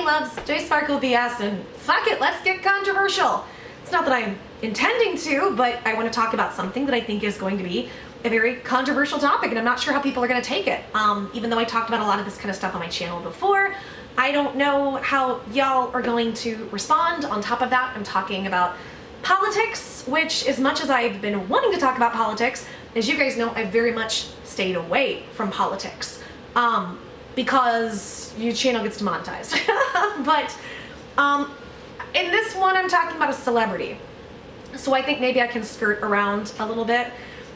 loves JoySparklebS, and fuck it, let's get controversial. It's not that I'm intending to, but I want to talk about something that I think is going to be a very controversial topic, and I'm not sure how people are going to take it. Even though I talked about a lot of this kind of stuff on my channel before, I don't know how y'all are going to respond. On top of that, I'm talking about politics, which, as much as I've been wanting to talk about politics, as you guys know, I've very much stayed away from politics because your channel gets demonetized. But in this one, I'm talking about a celebrity. So I think maybe I can skirt around a little bit.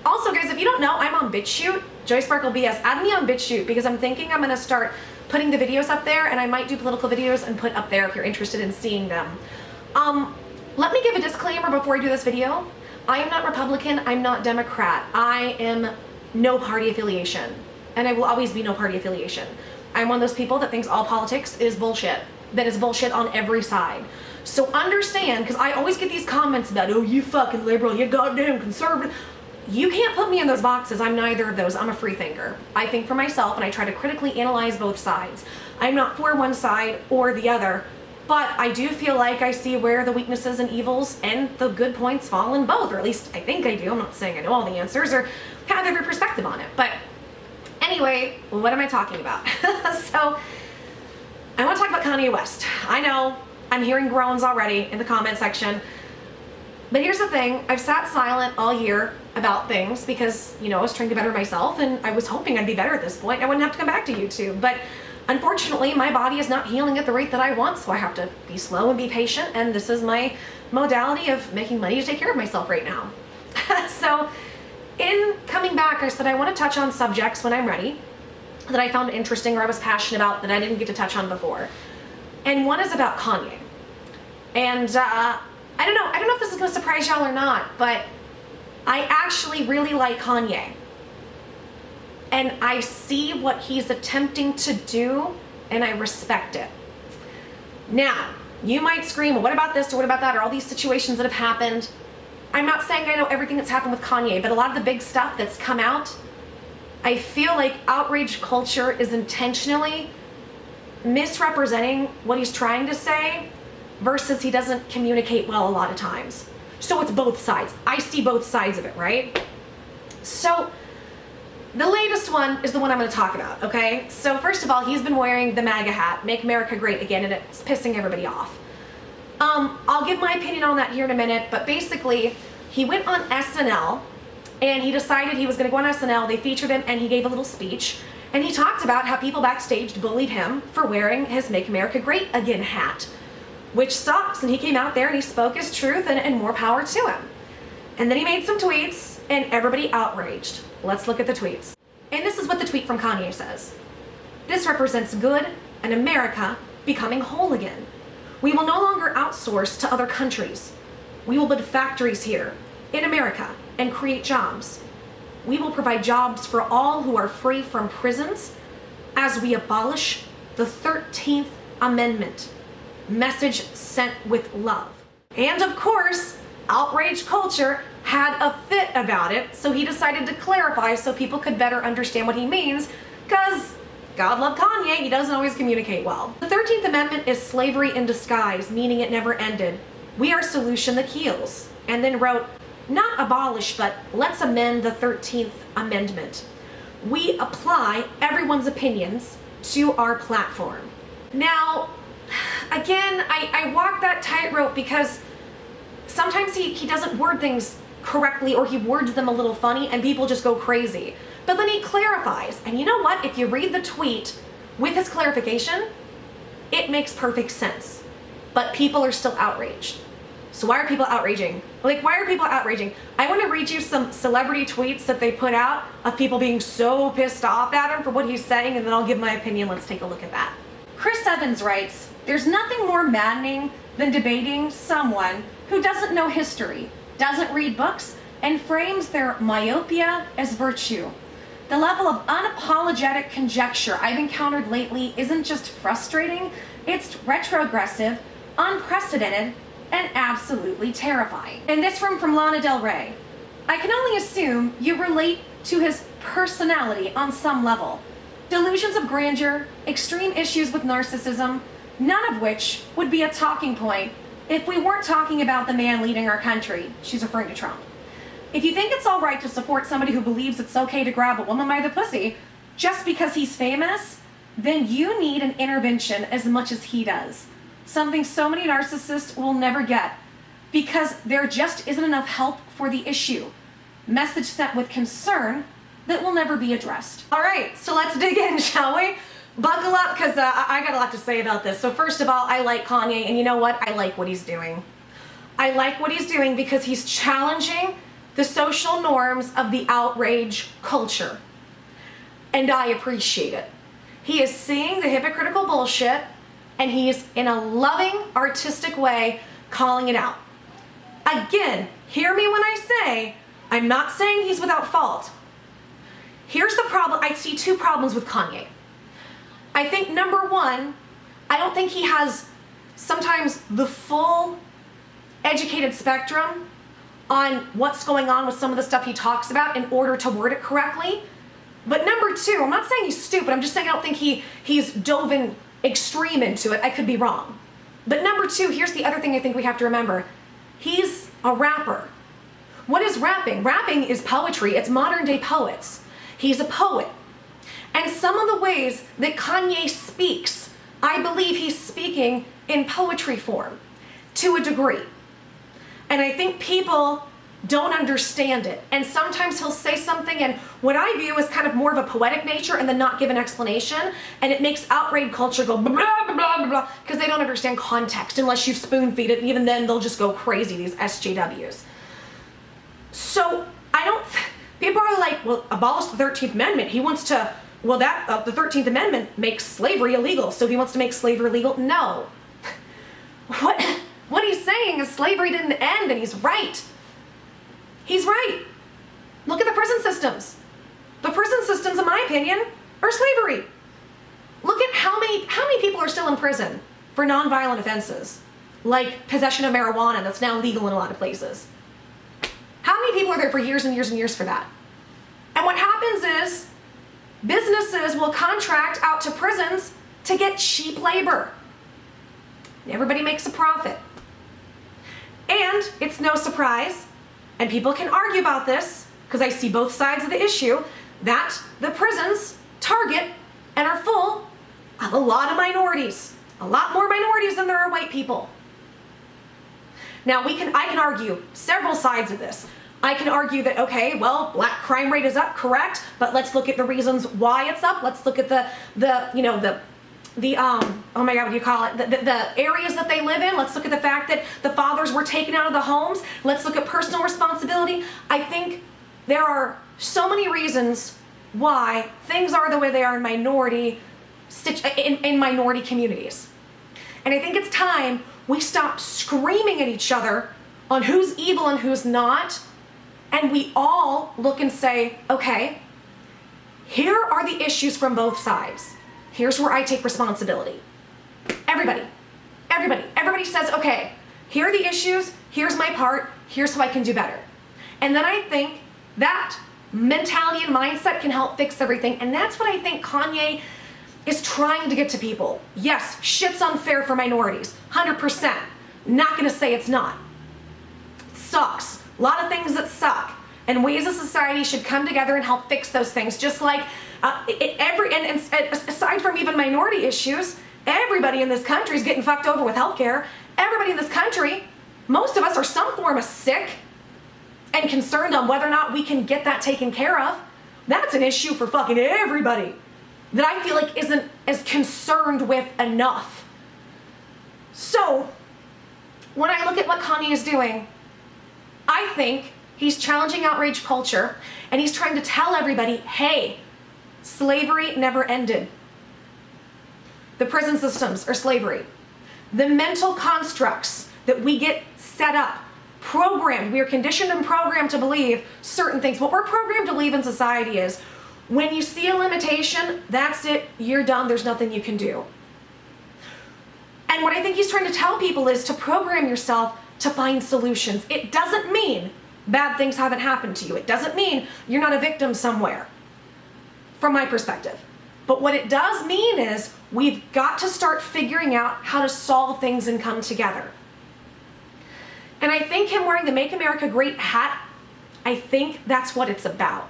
Also, guys, if you don't know, I'm on Bitchute, JoySparklebS. Add me on Bitchute because I'm thinking I'm going to start putting the videos up there, and I might do political videos and put up there if you're interested in seeing them. Let me give a disclaimer before I do this video. I am not Republican, I'm not Democrat. I am no party affiliation, and I will always be no party affiliation. I'm one of those people that thinks all politics is bullshit, that is bullshit on every side. So understand, because I always get these comments about, oh, you fucking liberal, you goddamn conservative. You can't put me in those boxes. I'm neither of those. I'm a free thinker. I think for myself, and I try to critically analyze both sides. I'm not for one side or the other, but I do feel like I see where the weaknesses and evils and the good points fall in both, or at least I think I do. I'm not saying I know all the answers or have every perspective on it. But anyway, what am I talking about? So I want to talk about Kanye West. I know I'm hearing groans already in the comment section. But here's the thing, I've sat silent all year about things because, you know, I was trying to better myself, and I was hoping I'd be better at this point. I wouldn't have to come back to YouTube. But unfortunately, my body is not healing at the rate that I want, so I have to be slow and be patient, and this is my modality of making money to take care of myself right now. So in coming back, I said I want to touch on subjects when I'm ready that I found interesting or I was passionate about that I didn't get to touch on before. And one is about Kanye. And I don't know if this is going to surprise y'all or not, but I actually really like Kanye. And I see what he's attempting to do, and I respect it. Now, you might scream, well, what about this or what about that, or all these situations that have happened. I'm not saying I know everything that's happened with Kanye, but a lot of the big stuff that's come out, I feel like outrage culture is intentionally misrepresenting what he's trying to say versus he doesn't communicate well a lot of times. So it's both sides. I see both sides of it, right? So the latest one is the one I'm going to talk about, okay? So first of all, he's been wearing the MAGA hat, Make America Great Again, and it's pissing everybody off. I'll give my opinion on that here in a minute, but basically, he went on SNL, and he decided he was going to go on SNL. They featured him, and he gave a little speech, and he talked about how people backstage bullied him for wearing his Make America Great Again hat, which sucks, and he came out there and he spoke his truth, and more power to him. And then he made some tweets, and everybody outraged. Let's look at the tweets. And this is what the tweet from Kanye says. This represents good and America becoming whole again. We will no longer outsource to other countries. We will build factories here in America and create jobs. We will provide jobs for all who are free from prisons as we abolish the 13th Amendment. Message sent with love. And of course, outrage culture had a fit about it, so he decided to clarify so people could better understand what he means, because God love Kanye, he doesn't always communicate well. The 13th Amendment is slavery in disguise, meaning it never ended. We are a solution that heals. And then wrote, not abolish, but let's amend the 13th Amendment. We apply everyone's opinions to our platform. Now, again, I walk that tightrope because sometimes he doesn't word things correctly, or he words them a little funny and people just go crazy. But then he clarifies, and you know what? If you read the tweet with his clarification, it makes perfect sense. But people are still outraged. So why are people outraging? Like, why are people outraging? I want to read you some celebrity tweets that they put out of people being so pissed off at him for what he's saying, and then I'll give my opinion. Let's take a look at that. Chris Evans writes, there's nothing more maddening than debating someone who doesn't know history, doesn't read books, and frames their myopia as virtue. The level of unapologetic conjecture I've encountered lately isn't just frustrating, it's retrogressive, unprecedented, and absolutely terrifying. And this from Lana Del Rey. I can only assume you relate to his personality on some level. Delusions of grandeur, extreme issues with narcissism, none of which would be a talking point if we weren't talking about the man leading our country. She's referring to Trump. If you think it's all right to support somebody who believes it's okay to grab a woman by the pussy just because he's famous, then you need an intervention as much as he does. Something so many narcissists will never get, because there just isn't enough help for the issue. Message sent with concern that will never be addressed. All right, so let's dig in, shall we? Buckle up, because I got a lot to say about this. So first of all, I like Kanye, and you know what? I like what he's doing. I like what he's doing because he's challenging the social norms of the outrage culture. And I appreciate it. He is seeing the hypocritical bullshit, and he's, in a loving, artistic way, calling it out. Again, hear me when I say, I'm not saying he's without fault. Here's the problem. I see two problems with Kanye. I think number one, I don't think he has sometimes the full educated spectrum on what's going on with some of the stuff he talks about in order to word it correctly. But number two, I'm not saying he's stupid. I'm just saying I don't think he's dove in extreme into it. I could be wrong. But number two, here's the other thing I think we have to remember. He's a rapper. What is rapping? Rapping is poetry. It's modern day poets. He's a poet. And some of the ways that Kanye speaks, I believe he's speaking in poetry form to a degree. And I think people don't understand it. And sometimes he'll say something in what I view as kind of more of a poetic nature and then not give an explanation. And it makes outrage culture go blah, blah, blah, blah, blah, because they don't understand context unless you spoon feed it. And even then they'll just go crazy, these SJWs. So people are like, well, abolish the 13th Amendment. He wants to, well, the 13th Amendment makes slavery illegal. So he wants to make slavery illegal. No. What he's saying is slavery didn't end, and he's right. He's right. Look at the prison systems. The prison systems, in my opinion, are slavery. Look at how many people are still in prison for nonviolent offenses, like possession of marijuana that's now legal in a lot of places. How many people are there for years and years and years for that? And what happens is businesses will contract out to prisons to get cheap labor. Everybody makes a profit. And it's no surprise, and people can argue about this, because I see both sides of the issue, that the prisons target and are full of a lot of minorities. A lot more minorities than there are white people. Now, I can argue several sides of this. I can argue that, okay, well, black crime rate is up, correct, but let's look at the reasons why it's up. Let's look at oh my God, what do you call it? The areas that they live in. Let's look at the fact that the fathers were taken out of the homes. Let's look at personal responsibility. I think there are so many reasons why things are the way they are in minority communities. And I think it's time we stop screaming at each other on who's evil and who's not, and we all look and say, okay, here are the issues from both sides. Here's where I take responsibility. Everybody says, okay, here are the issues, here's my part, here's how I can do better. And then I think that mentality and mindset can help fix everything. And that's what I think Kanye is trying to get to people. Yes, shit's unfair for minorities, 100%. Not gonna say it's not. It sucks. A lot of things that suck. And we as a society should come together and help fix those things. Just like aside from even minority issues, everybody in this country is getting fucked over with healthcare. Everybody in this country, most of us are some form of sick and concerned on whether or not we can get that taken care of. That's an issue for fucking everybody that I feel like isn't as concerned with enough. So when I look at what Kanye is doing, I think he's challenging outrage culture, and he's trying to tell everybody, hey, slavery never ended. The prison systems are slavery. The mental constructs that we get set up, programmed, we are conditioned and programmed to believe certain things. What we're programmed to believe in society is, when you see a limitation, that's it, you're done, there's nothing you can do. And what I think he's trying to tell people is to program yourself to find solutions. It doesn't mean bad things haven't happened to you. It doesn't mean you're not a victim somewhere, from my perspective. But what it does mean is we've got to start figuring out how to solve things and come together. And I think him wearing the Make America Great hat, I think that's what it's about.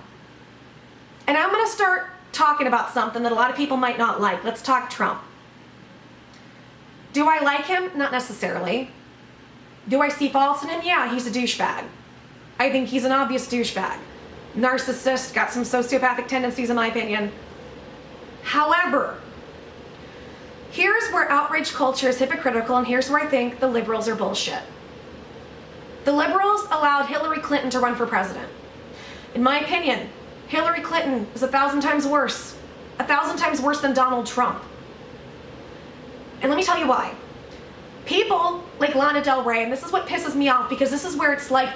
And I'm going to start talking about something that a lot of people might not like. Let's talk Trump. Do I like him? Not necessarily. Do I see faults in him? Yeah, he's a douchebag. I think he's an obvious douchebag. Narcissist, got some sociopathic tendencies in my opinion. However, here's where outrage culture is hypocritical, and here's where I think the liberals are bullshit. The liberals allowed Hillary Clinton to run for president. In my opinion, Hillary Clinton is 1,000 times worse. 1,000 times worse than Donald Trump. And let me tell you why. People like Lana Del Rey, and this is what pisses me off, because this is where it's like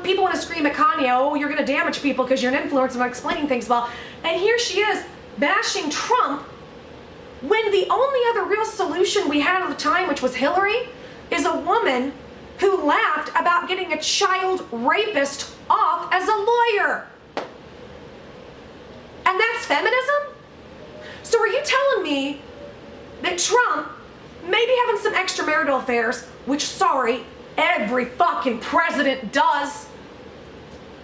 people want to scream at Kanye, oh, you're going to damage people because you're an influencer, not explaining things well. And here she is bashing Trump when the only other real solution we had at the time, which was Hillary, is a woman who laughed about getting a child rapist off as a lawyer. And that's feminism? So are you telling me that Trump maybe having some extramarital affairs, which, sorry, every fucking president does.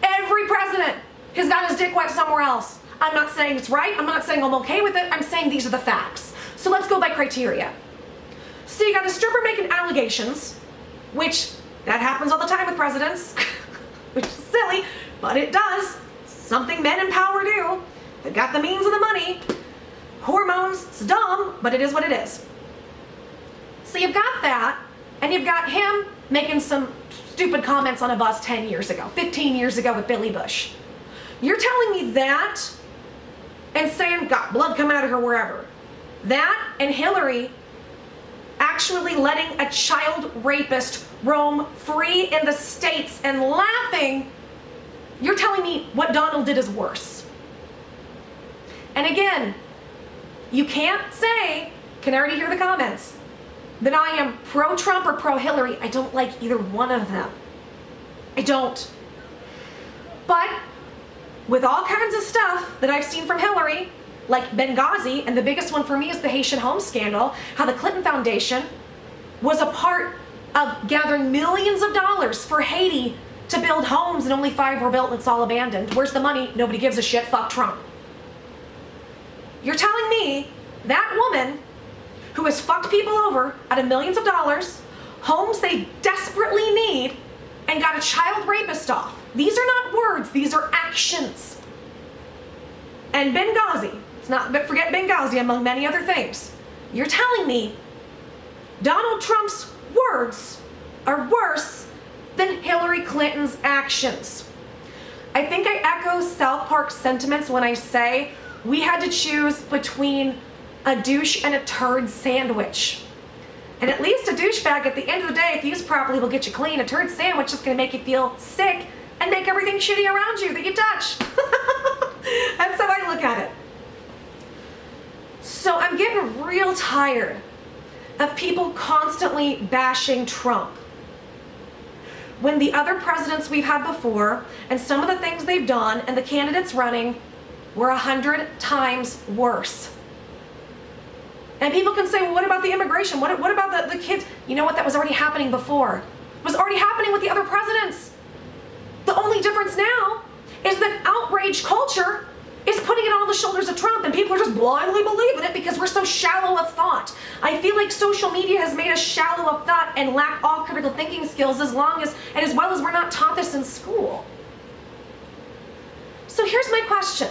Every president has got his dick wet somewhere else. I'm not saying it's right. I'm not saying I'm okay with it. I'm saying these are the facts. So let's go by criteria. So you got a stripper making allegations, which that happens all the time with presidents, which is silly, but it does. Something men in power do. They've got the means and the money. Hormones, it's dumb, but it is what it is. So you've got that, and you've got him making some stupid comments on a bus 10 years ago, 15 years ago with Billy Bush. You're telling me that and saying, got blood coming out of her wherever. That and Hillary actually letting a child rapist roam free in the States and laughing, you're telling me what Donald did is worse. And again, you can't say, can already hear the comments, that I am pro-Trump or pro-Hillary. I don't like either one of them. I don't. But with all kinds of stuff that I've seen from Hillary, like Benghazi, and the biggest one for me is the Haitian home scandal, how the Clinton Foundation was a part of gathering millions of dollars for Haiti to build homes, and only 5 were built and it's all abandoned. Where's the money? Nobody gives a shit. Fuck Trump. You're telling me that woman who has fucked people over out of millions of dollars, homes they desperately need, and got a child rapist off. These are not words, these are actions. And Benghazi, but forget Benghazi among many other things. You're telling me Donald Trump's words are worse than Hillary Clinton's actions. I think I echo South Park sentiments when I say we had to choose between a douche and a turd sandwich. And at least a douchebag at the end of the day, if used properly, will get you clean. A turd sandwich is going to make you feel sick and make everything shitty around you that you touch. That's how I look at it. So I'm getting real tired of people constantly bashing Trump, when the other presidents we've had before and some of the things they've done and the candidates running were 100 times worse. And people can say, well, what about the immigration? What about the kids? You know what? That was already happening before. It was already happening with the other presidents. The only difference now is that outrage culture is putting it on the shoulders of Trump, and people are just blindly believing it because we're so shallow of thought. I feel like social media has made us shallow of thought and lack all critical thinking skills, as well as we're not taught this in school. So here's my question.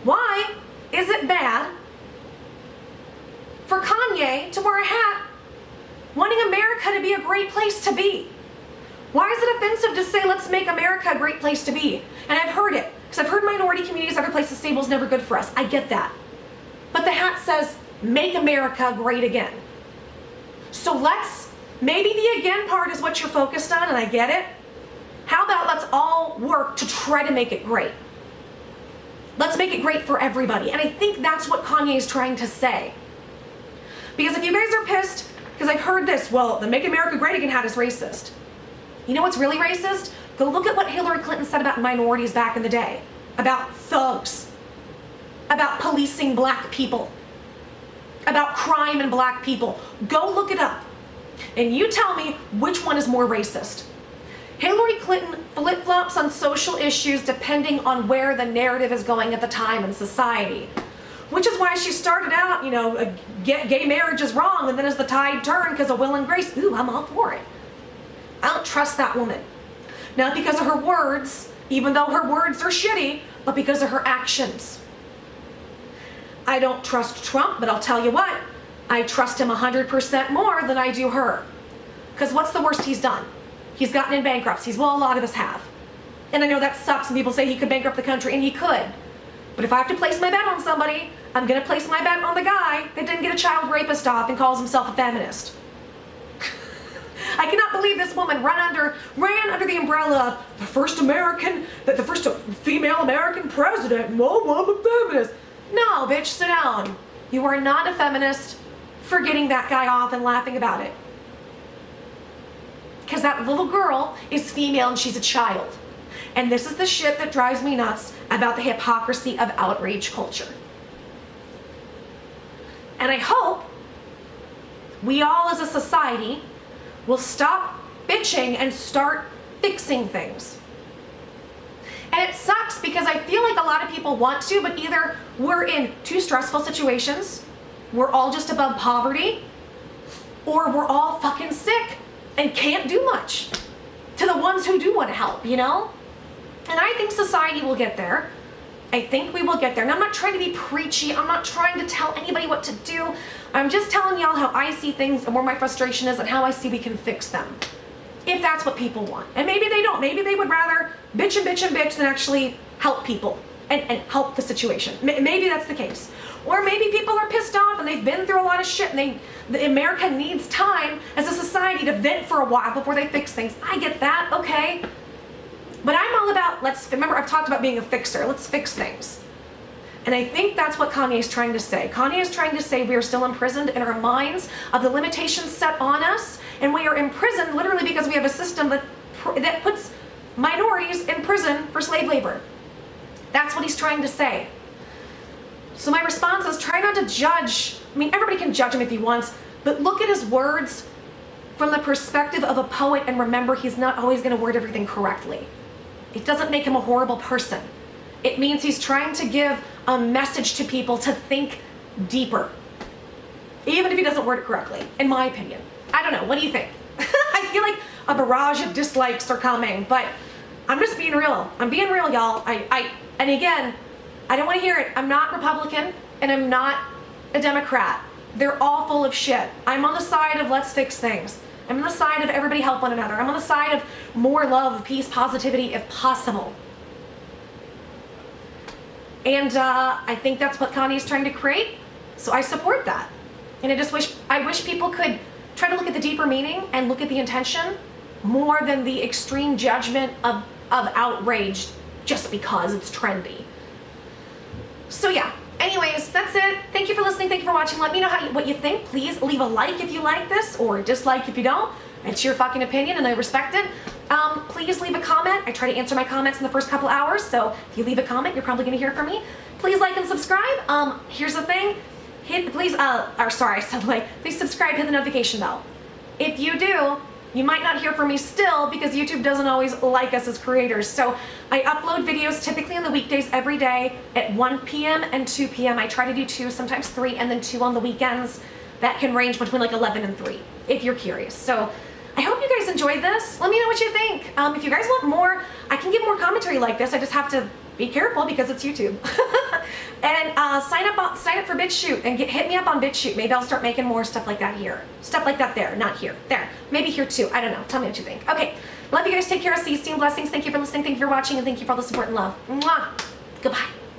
Why is it bad for Kanye to wear a hat wanting America to be a great place to be? Why is it offensive to say, let's make America a great place to be? And I've heard it, because I've heard minority communities, other places, stable's never good for us. I get that. But the hat says, make America great again. So maybe the again part is what you're focused on, and I get it. How about let's all work to try to make it great? Let's make it great for everybody. And I think that's what Kanye is trying to say. Because if you guys are pissed, because I've heard this, well, the Make America Great Again hat is racist. You know what's really racist? Go look at what Hillary Clinton said about minorities back in the day, about thugs. about policing black people, about crime and black people. Go look it up. And you tell me which one is more racist. Hillary Clinton flip-flops on social issues depending on where the narrative is going at the time in society. Which is why she started out, gay marriage is wrong, and then as the tide turned because of Will and Grace, ooh, I'm all for it. I don't trust that woman. Not because of her words, even though her words are shitty, but because of her actions. I don't trust Trump, but I'll tell you what, I trust him 100% more than I do her. Because what's the worst he's done? He's gotten in bankruptcies. Well, a lot of us have. And I know that sucks, and people say he could bankrupt the country, and he could. But if I have to place my bet on somebody, I'm going to place my bet on the guy that didn't get a child rapist off and calls himself a feminist. I cannot believe this woman ran under the umbrella of the first female American president. Whoa, I'm a feminist. No, bitch, sit down. You are not a feminist for getting that guy off and laughing about it. Because that little girl is female and she's a child. And this is the shit that drives me nuts about the hypocrisy of outrage culture. And I hope we all as a society will stop bitching and start fixing things. And it sucks because I feel like a lot of people want to, but either we're in too stressful situations, we're all just above poverty, or we're all fucking sick and can't do much to the ones who do want to help, And I think society will get there. I think we will get there. And I'm not trying to be preachy. I'm not trying to tell anybody what to do. I'm just telling y'all how I see things and where my frustration is and how I see we can fix them. If that's what people want. And maybe they don't. Maybe they would rather bitch and bitch and bitch than actually help people and help the situation. Maybe that's the case. Or maybe people are pissed off and they've been through a lot of shit and America needs time as a society to vent for a while before they fix things. I get that, okay. But I'm all about, remember I've talked about being a fixer. Let's fix things. And I think that's what Kanye is trying to say. Kanye is trying to say we are still imprisoned in our minds of the limitations set on us, and we are imprisoned literally because we have a system that puts minorities in prison for slave labor. That's what he's trying to say. So my response is try not to judge. I mean, everybody can judge him if he wants, but look at his words from the perspective of a poet and remember he's not always going to word everything correctly. It doesn't make him a horrible person. It means he's trying to give a message to people to think deeper. Even if he doesn't word it correctly, in my opinion. I don't know, what do you think? I feel like a barrage of dislikes are coming, but I'm just being real. I'm being real, y'all. And again, I don't want to hear it. I'm not Republican and I'm not a Democrat. They're all full of shit. I'm on the side of let's fix things. I'm on the side of everybody help one another. I'm on the side of more love, peace, positivity if possible. And I think that's what Kanye is trying to create. So I support that. And I wish people could try to look at the deeper meaning and look at the intention more than the extreme judgment of outrage just because it's trendy. So yeah, anyways, that's it. Thank you for listening. Thank you for watching. Let me know what you think. Please leave a like if you like this or dislike if you don't. It's your fucking opinion and I respect it. Please leave a comment. I try to answer my comments in the first couple hours, so if you leave a comment, you're probably gonna hear from me. Please like and subscribe. Here's the thing. Please subscribe, hit the notification bell. If you do, you might not hear from me still because YouTube doesn't always like us as creators. So I upload videos typically on the weekdays every day at 1 p.m. and 2 p.m. I try to do 2, sometimes 3, and then 2 on the weekends. That can range between like 11 and 3, if you're curious. So I hope you guys enjoyed this. Let me know what you think. If you guys want more, I can give more commentary like this. I just have to be careful because it's YouTube. And sign up for Bitchute and hit me up on Bitchute. Maybe I'll start making more stuff like that here. Stuff like that there, not here. There. Maybe here too. I don't know. Tell me what you think. Okay. Love you guys. Take care. See you soon. Blessings. Thank you for listening. Thank you for watching. And thank you for all the support and love. Mwah. Goodbye.